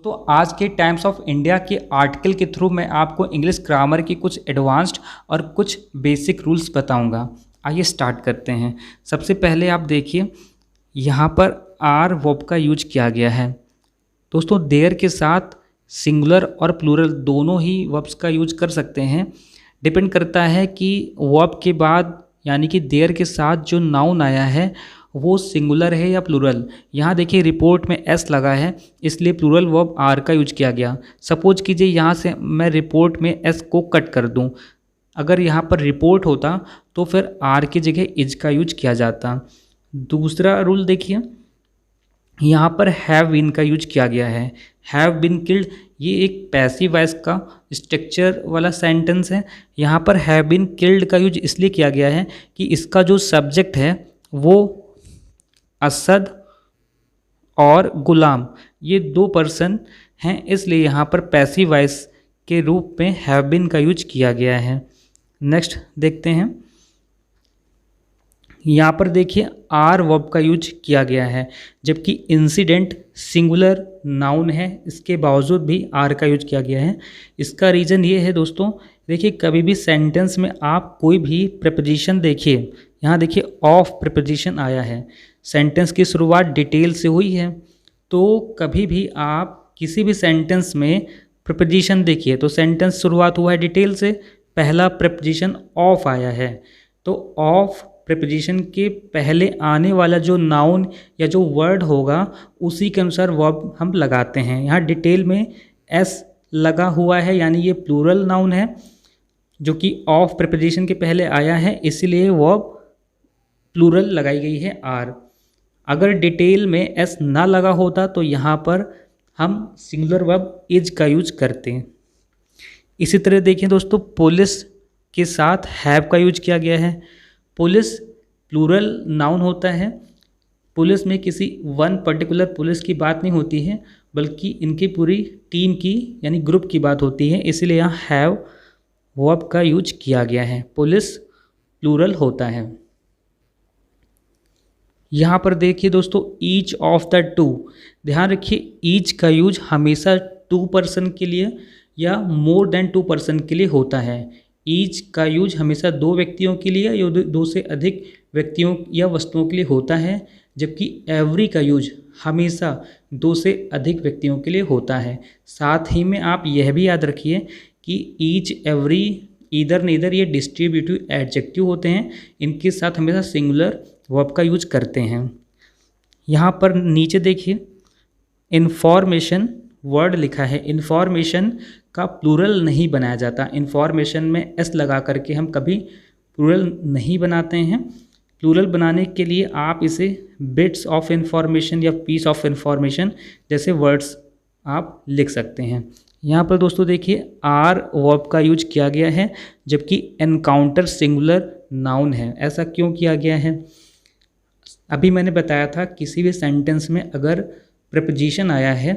तो आज के टाइम्स ऑफ इंडिया के आर्टिकल के थ्रू मैं आपको इंग्लिश ग्रामर की कुछ एडवांस्ड और कुछ बेसिक रूल्स बताऊंगा। आइए स्टार्ट करते हैं। सबसे पहले आप देखिए, यहाँ पर आर वर्ब का यूज किया गया है। दोस्तों, देयर के साथ सिंगुलर और प्लूरल दोनों ही वर्ब्स का यूज कर सकते हैं। डिपेंड करता है कि वर्ब के बाद यानी कि देयर के साथ जो नाउन आया है वो सिंगुलर है या प्लूरल। यहाँ देखिए रिपोर्ट में एस लगा है, इसलिए प्लूरल वर्ब आर का यूज किया गया। सपोज कीजिए यहाँ से मैं रिपोर्ट में एस को कट कर दूँ, अगर यहाँ पर रिपोर्ट होता तो फिर आर की जगह इज का यूज किया जाता। दूसरा रूल देखिए, यहाँ पर हैव बीन का यूज किया गया है। हैव बीन किल्ड, ये एक पैसिव वॉइस का स्ट्रक्चर वाला सेंटेंस है। यहाँ पर हैव बीन किल्ड का यूज इसलिए किया गया है कि इसका जो सब्जेक्ट है वो असद और गुलाम, ये दो पर्सन हैं, इसलिए यहाँ पर पैसिव वॉइस के रूप में हैव बीन का यूज किया गया है। नेक्स्ट देखते हैं, यहाँ पर देखिए आर वर्ब का यूज किया गया है, जबकि इंसिडेंट सिंगुलर नाउन है, इसके बावजूद भी आर का यूज किया गया है। इसका रीज़न ये है दोस्तों, देखिए कभी भी सेंटेंस में आप कोई भी प्रीपोजिशन देखिए, यहाँ देखिए ऑफ प्रीपोजिशन आया है, सेंटेंस की शुरुआत डिटेल से हुई है। तो कभी भी आप किसी भी सेंटेंस में प्रीपोजिशन देखिए तो सेंटेंस शुरुआत हुआ है डिटेल से, पहला प्रीपोजिशन ऑफ आया है, तो ऑफ प्रीपोजिशन के पहले आने वाला जो नाउन या जो वर्ड होगा उसी के अनुसार वर्ब हम लगाते हैं। यहाँ डिटेल में एस लगा हुआ है, यानी ये प्लूरल नाउन है जो कि ऑफ प्रीपोजिशन के पहले आया है, इसीलिए वर्ब प्लूरल लगाई गई है आर। अगर डिटेल में एस ना लगा होता तो यहाँ पर हम सिंगुलर वर्ब इज का यूज करते हैं। इसी तरह देखिए दोस्तों, पुलिस के साथ हैव का यूज किया गया है। पुलिस प्लूरल नाउन होता है। पुलिस में किसी वन पर्टिकुलर पुलिस की बात नहीं होती है, बल्कि इनकी पूरी टीम की यानी ग्रुप की बात होती है, इसलिए यहाँ हैव वर्ब का यूज किया गया है। पुलिस प्लूरल होता है। यहाँ पर देखिए दोस्तों, ईच ऑफ द टू, ध्यान रखिए ईच का यूज हमेशा टू पर्सन के लिए या मोर देन टू पर्सन के लिए होता है। ईच का यूज हमेशा दो व्यक्तियों के लिए या दो से अधिक व्यक्तियों या वस्तुओं के लिए होता है, जबकि एवरी का यूज हमेशा दो से अधिक व्यक्तियों के लिए होता है। साथ ही में आप यह भी याद रखिए कि ईच, एवरी, ईदर, नीदर ये डिस्ट्रीब्यूटिव एडजेक्टिव होते हैं, इनके साथ हमेशा सिंगुलर वर्ब का यूज करते हैं। यहाँ पर नीचे देखिए इन्फॉर्मेशन वर्ड लिखा है, इन्फॉर्मेशन का प्लूरल नहीं बनाया जाता। इन्फॉर्मेशन में एस लगा करके हम कभी प्लूरल नहीं बनाते हैं। प्लूरल बनाने के लिए आप इसे बिट्स ऑफ इन्फॉर्मेशन या पीस ऑफ इन्फॉर्मेशन जैसे वर्ड्स आप लिख सकते हैं। यहाँ पर दोस्तों देखिए आर वर्ब का यूज किया गया है, जबकि एनकाउंटर सिंगुलर नाउन है। ऐसा क्यों किया गया है? अभी मैंने बताया था किसी भी सेंटेंस में अगर प्रीपोजिशन आया है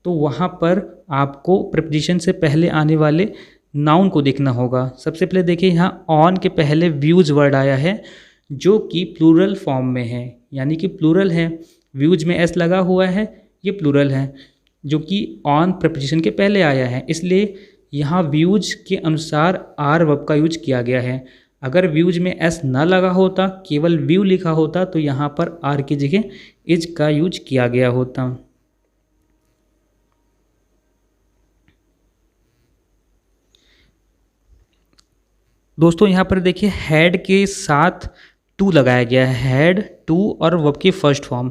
तो वहाँ पर आपको प्रीपोजिशन से पहले आने वाले नाउन को देखना होगा। सबसे पहले देखिए यहाँ ऑन के पहले व्यूज वर्ड आया है जो कि प्लूरल फॉर्म में है, यानी कि प्लूरल है। व्यूज में एस लगा हुआ है, ये प्लूरल है, जो कि ऑन प्रीपोजिशन के पहले आया है, इसलिए यहाँ व्यूज के अनुसार आर वर्ब का यूज किया गया है। अगर व्यूज में एस ना लगा होता, केवल व्यू लिखा होता, तो यहाँ पर आर की जगह इज का यूज किया गया होता। दोस्तों यहाँ पर देखिए हैड के साथ टू लगाया गया है। हैड, टू और वर्ब की फर्स्ट फॉर्म।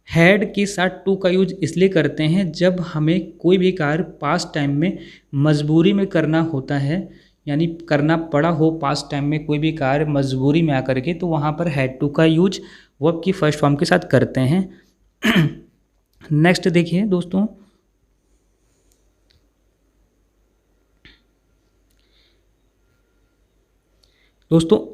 हैड के साथ टू का यूज इसलिए करते हैं जब हमें कोई भी कार्य पास्ट टाइम में मजबूरी में करना होता है, यानी करना पड़ा हो पास्ट टाइम में कोई भी कार्य मजबूरी में आकर के, तो वहाँ पर हैड टू का यूज वर्ब की फर्स्ट फॉर्म के साथ करते हैं। नेक्स्ट देखिए दोस्तों,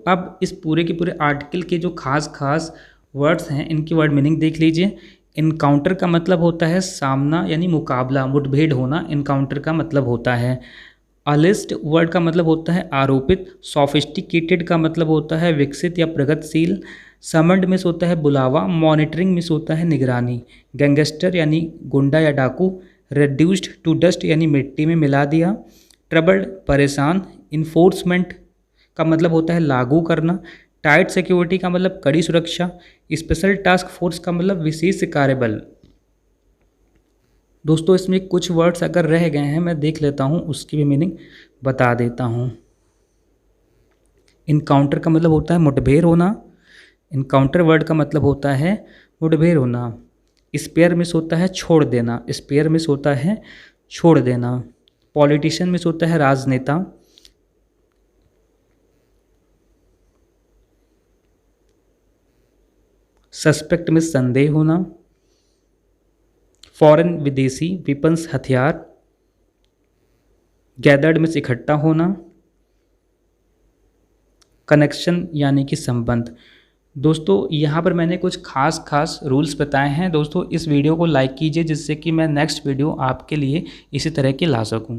अब इस पूरे के पूरे आर्टिकल के जो खास वर्ड्स हैं इनकी वर्ड मीनिंग देख लीजिए। इनकाउंटर का मतलब होता है सामना यानी मुकाबला, मुठभेड़ होना, इनकाउंटर का मतलब होता है। अलिस्ट वर्ड का मतलब होता है आरोपित। सोफिस्टिकेटेड का मतलब होता है विकसित या प्रगतिशील। समन्ड मिस होता है बुलावा। मॉनिटरिंग मिस होता है निगरानी। गैंगस्टर यानी गुंडा या डाकू। रेड्यूस्ड टू डस्ट यानी मिट्टी में मिला दिया। ट्रबल्ड परेशान। इन्फोर्समेंट का मतलब होता है लागू करना। टाइट सिक्योरिटी का मतलब कड़ी सुरक्षा। स्पेशल टास्क फोर्स का मतलब विशेष कार्यबल। दोस्तों इसमें कुछ वर्ड्स अगर रह गए हैं मैं देख लेता हूँ, उसकी भी मीनिंग बता देता हूँ। इनकाउंटर का मतलब होता है मुठभेड़ होना। इनकाउंटर वर्ड का मतलब होता है मुठभेड़ होना। स्पेयर मिस होता है छोड़ देना। स्पेयर मिस होता है छोड़ देना। पॉलिटिशियन मिस होता है राजनेता। सस्पेक्ट में संदेह होना। फॉरेन विदेशी। वेपन्स हथियार। गैदर्ड में इकट्ठा होना। कनेक्शन यानी कि संबंध। दोस्तों यहाँ पर मैंने कुछ खास रूल्स बताए हैं। दोस्तों इस वीडियो को लाइक कीजिए जिससे कि मैं नेक्स्ट वीडियो आपके लिए इसी तरह की ला सकूँ।